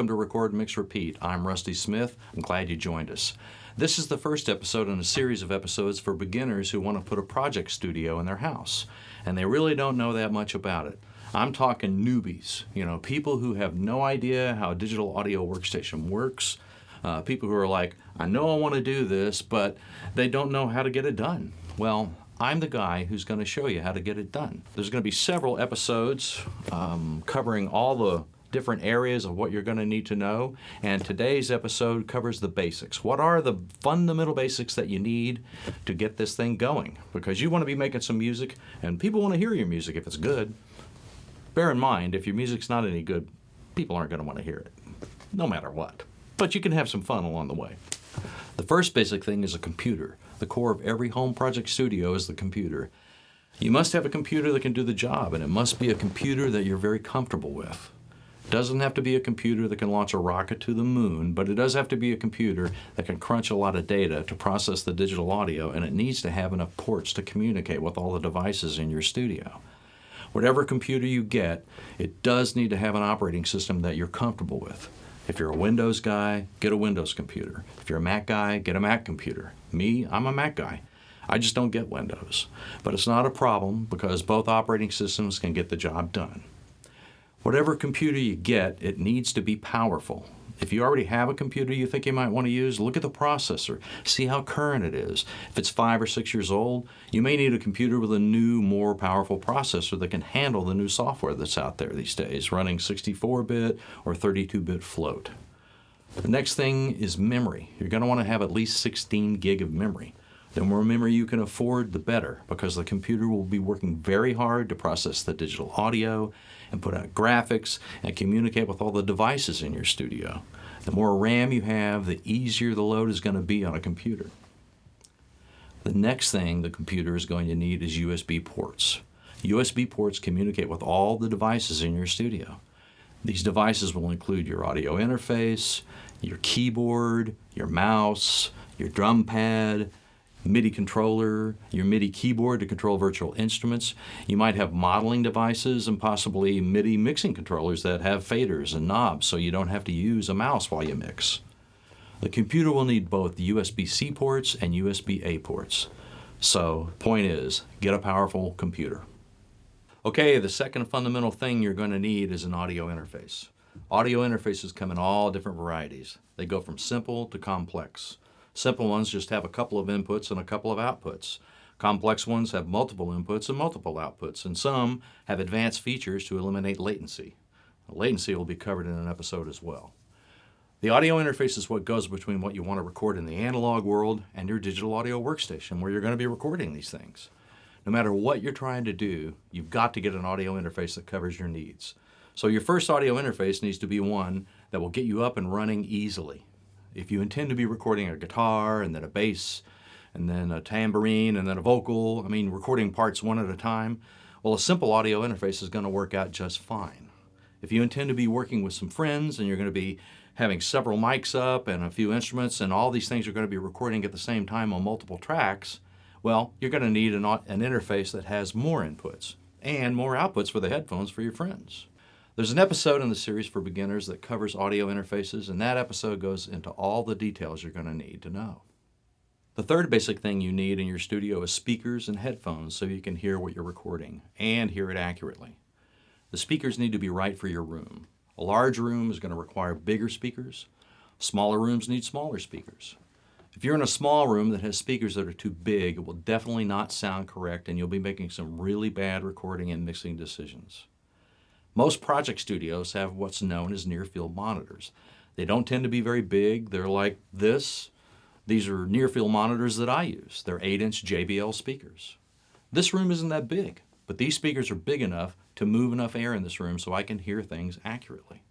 welcome to Record, Mix, Repeat. I'm Rusty Smith. I'm glad you joined us. This is the first episode in a series of episodes for beginners who want to put a project studio in their house, and they really don't know that much about it. I'm talking newbies, people who have no idea how a digital audio workstation works, people who are like, I know I want to do this, but they don't know how to get it done. Well, I'm the guy who's going to show you how to get it done. There's going to be several episodes covering all the different areas of what you're going to need to know, and today's episode covers the basics. What are the fundamental basics that you need to get this thing going? Because you want to be making some music, and people want to hear your music if it's good. Bear in mind, if your music's not any good, people aren't going to want to hear it, no matter what. But you can have some fun along the way. The first basic thing is a computer. The core of every home project studio is the computer. You must have a computer that can do the job, and it must be a computer that you're very comfortable with. It doesn't have to be a computer that can launch a rocket to the moon, but it does have to be a computer that can crunch a lot of data to process the digital audio, and it needs to have enough ports to communicate with all the devices in your studio. Whatever computer you get, it does need to have an operating system that you're comfortable with. If you're a Windows guy, get a Windows computer. If you're a Mac guy, get a Mac computer. Me, I'm a Mac guy. I just don't get Windows. But it's not a problem because both operating systems can get the job done. Whatever computer you get, it needs to be powerful. If you already have a computer you think you might want to use, look at the processor. See how current it is. If it's 5 or 6 years old, you may need a computer with a new, more powerful processor that can handle the new software that's out there these days, running 64-bit or 32-bit float. The next thing is memory. You're going to want to have at least 16 gig of memory. The more memory you can afford, the better, because the computer will be working very hard to process the digital audio and put out graphics and communicate with all the devices in your studio. The more RAM you have, the easier the load is going to be on a computer. The next thing the computer is going to need is USB ports. USB ports communicate with all the devices in your studio. These devices will include your audio interface, your keyboard, your mouse, your drum pad, MIDI controller, your MIDI keyboard to control virtual instruments. You might have modeling devices and possibly MIDI mixing controllers that have faders and knobs so you don't have to use a mouse while you mix. The computer will need both USB-C ports and USB-A ports. So, point is, get a powerful computer. Okay, the second fundamental thing you're going to need is an audio interface. Audio interfaces come in all different varieties. They go from simple to complex. Simple ones just have a couple of inputs and a couple of outputs. Complex ones have multiple inputs and multiple outputs, and some have advanced features to eliminate latency. Latency will be covered in an episode as well. The audio interface is what goes between what you want to record in the analog world and your digital audio workstation where you're going to be recording these things. No matter what you're trying to do, you've got to get an audio interface that covers your needs. So your first audio interface needs to be one that will get you up and running easily. If you intend to be recording a guitar and then a bass and then a tambourine and then a vocal, recording parts one at a time, well, a simple audio interface is going to work out just fine. If you intend to be working with some friends and you're going to be having several mics up and a few instruments and all these things are going to be recording at the same time on multiple tracks, well, you're going to need an interface that has more inputs and more outputs for the headphones for your friends. There's an episode in the series for beginners that covers audio interfaces, and that episode goes into all the details you're going to need to know. The third basic thing you need in your studio is speakers and headphones so you can hear what you're recording and hear it accurately. The speakers need to be right for your room. A large room is going to require bigger speakers. Smaller rooms need smaller speakers. If you're in a small room that has speakers that are too big, it will definitely not sound correct, and you'll be making some really bad recording and mixing decisions. Most project studios have what's known as near-field monitors. They don't tend to be very big. They're like this. These are near-field monitors that I use. They're 8-inch JBL speakers. This room isn't that big, but these speakers are big enough to move enough air in this room so I can hear things accurately.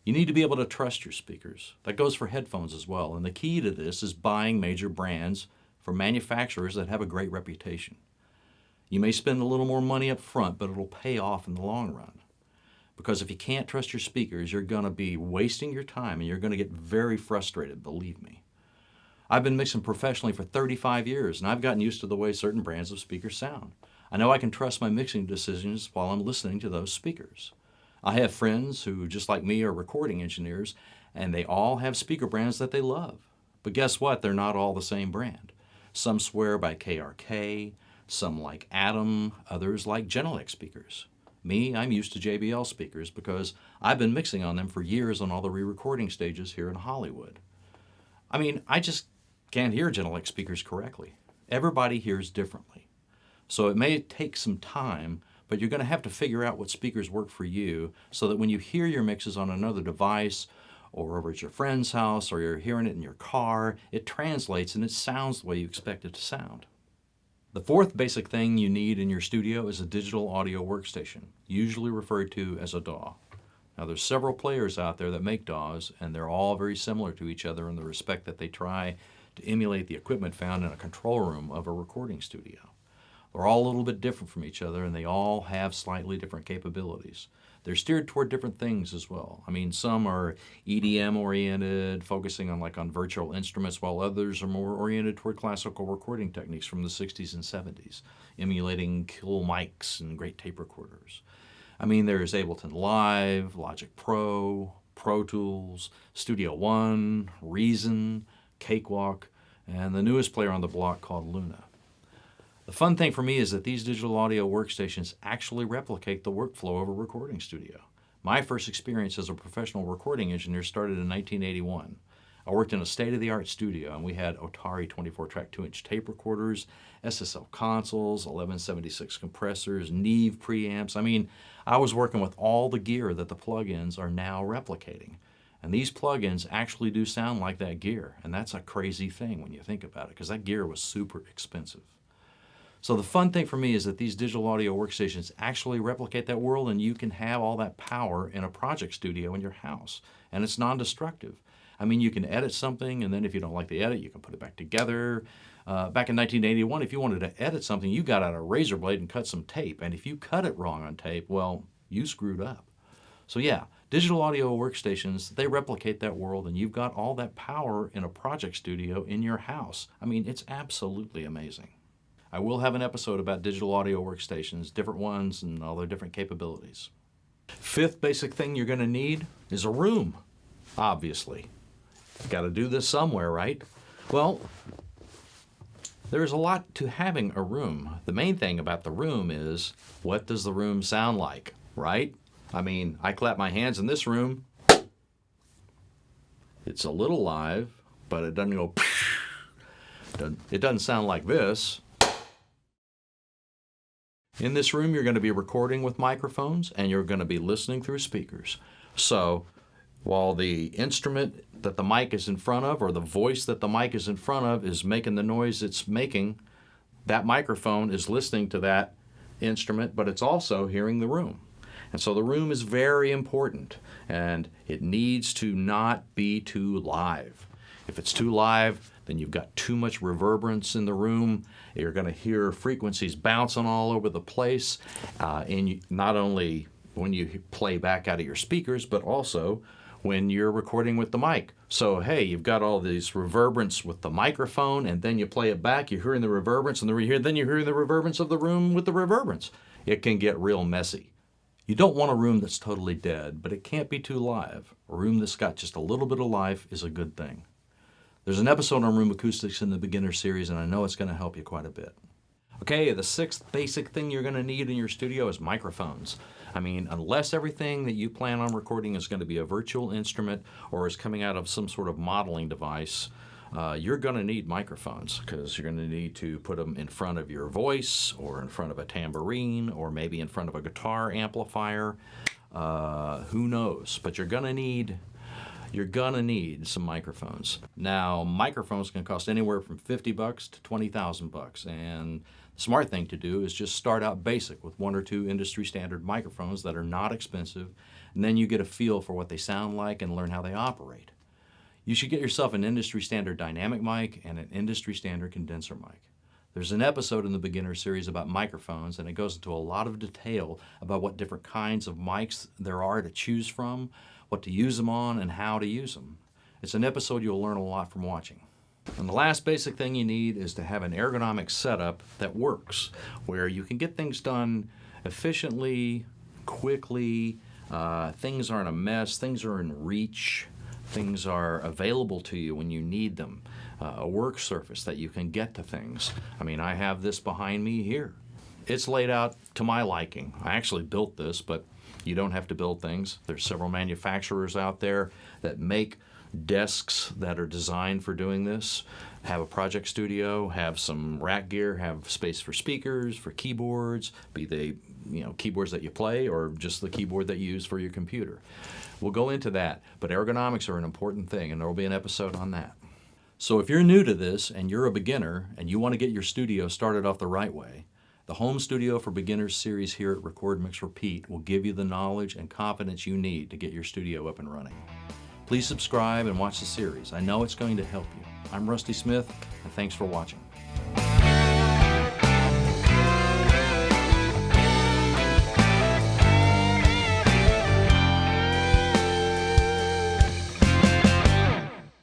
You need to be able to trust your speakers. That goes for headphones as well, and the key to this is buying major brands from manufacturers that have a great reputation. You may spend a little more money up front, but it'll pay off in the long run. Because if you can't trust your speakers, you're going to be wasting your time and you're going to get very frustrated, believe me. I've been mixing professionally for 35 years and I've gotten used to the way certain brands of speakers sound. I know I can trust my mixing decisions while I'm listening to those speakers. I have friends who, just like me, are recording engineers, and they all have speaker brands that they love. But guess what? They're not all the same brand. Some swear by KRK, some like Atom, others like Genelec speakers. Me, I'm used to JBL speakers because I've been mixing on them for years on all the re-recording stages here in Hollywood. I mean, I just can't hear Genelec speakers correctly. Everybody hears differently. So it may take some time, but you're going to have to figure out what speakers work for you so that when you hear your mixes on another device or over at your friend's house or you're hearing it in your car, it translates and it sounds the way you expect it to sound. The fourth basic thing you need in your studio is a digital audio workstation, usually referred to as a DAW. Now there's several players out there that make DAWs, and they're all very similar to each other in the respect that they try to emulate the equipment found in a control room of a recording studio. They're all a little bit different from each other, and they all have slightly different capabilities. They're steered toward different things as well. I mean, some are EDM oriented, focusing on virtual instruments, while others are more oriented toward classical recording techniques from the 60s and 70s, emulating cool mics and great tape recorders. I mean, there's Ableton Live, Logic Pro, Pro Tools, Studio One, Reason, Cakewalk, and the newest player on the block called Luna. The fun thing for me is that these digital audio workstations actually replicate the workflow of a recording studio. My first experience as a professional recording engineer started in 1981. I worked in a state-of-the-art studio, and we had Otari 24-track 2-inch tape recorders, SSL consoles, 1176 compressors, Neve preamps. I mean, I was working with all the gear that the plugins are now replicating. And these plugins actually do sound like that gear, and that's a crazy thing when you think about it, because that gear was super expensive. So the fun thing for me is that these digital audio workstations actually replicate that world, and you can have all that power in a project studio in your house, and it's non-destructive. I mean, you can edit something, and then if you don't like the edit, you can put it back together. Back in 1981, if you wanted to edit something, you got out a razor blade and cut some tape, and if you cut it wrong on tape, well, you screwed up. So yeah, digital audio workstations, they replicate that world, and you've got all that power in a project studio in your house. I mean, it's absolutely amazing. I will have an episode about digital audio workstations, different ones and all their different capabilities. Fifth basic thing you're going to need is a room, obviously. You've got to do this somewhere, right? Well, there's a lot to having a room. The main thing about the room is, what does the room sound like, right? I mean, I clap my hands in this room. It's a little live, but it doesn't go, it doesn't sound like this. In this room, you're going to be recording with microphones, and you're going to be listening through speakers. So while the instrument that the mic is in front of, or the voice that the mic is in front of, is making the noise it's making, that microphone is listening to that instrument, but it's also hearing the room. And so the room is very important, and it needs to not be too live. If it's too live, then you've got too much reverberance in the room. You're going to hear frequencies bouncing all over the place, and not only when you play back out of your speakers, but also when you're recording with the mic. So, hey, you've got all these reverberance with the microphone, and then you play it back, you're hearing the reverberance, and then you're hearing the reverberance of the room with the reverberance. It can get real messy. You don't want a room that's totally dead, but it can't be too live. A room that's got just a little bit of life is a good thing. There's an episode on room acoustics in the beginner series, and I know it's going to help you quite a bit. Okay, the sixth basic thing you're going to need in your studio is microphones. I mean, unless everything that you plan on recording is going to be a virtual instrument or is coming out of some sort of modeling device, you're going to need microphones, because you're going to need to put them in front of your voice, or in front of a tambourine, or maybe in front of a guitar amplifier. Who knows? But you're going to need some microphones. Now, microphones can cost anywhere from $50 to $20,000, and the smart thing to do is just start out basic with one or two industry standard microphones that are not expensive, and then you get a feel for what they sound like and learn how they operate. You should get yourself an industry standard dynamic mic and an industry standard condenser mic. There's an episode in the beginner series about microphones, and it goes into a lot of detail about what different kinds of mics there are to choose from, what to use them on, and how to use them. It's an episode you'll learn a lot from watching. And the last basic thing you need is to have an ergonomic setup that works, where you can get things done efficiently, quickly, Things aren't a mess. Things are in reach. Things are available to you when you need them. A work surface that you can get to things. I mean, I have this behind me here. It's laid out to my liking. I actually built this, but you don't have to build things. There's several manufacturers out there that make desks that are designed for doing this. Have a project studio, have some rack gear, have space for speakers, for keyboards, be they keyboards that you play or just the keyboard that you use for your computer. We'll go into that, but ergonomics are an important thing, and there will be an episode on that. So if you're new to this and you're a beginner and you want to get your studio started off the right way, the Home Studio for Beginners series here at Record, Mix, Repeat will give you the knowledge and confidence you need to get your studio up and running. Please subscribe and watch the series. I know it's going to help you. I'm Rusty Smith, and thanks for watching.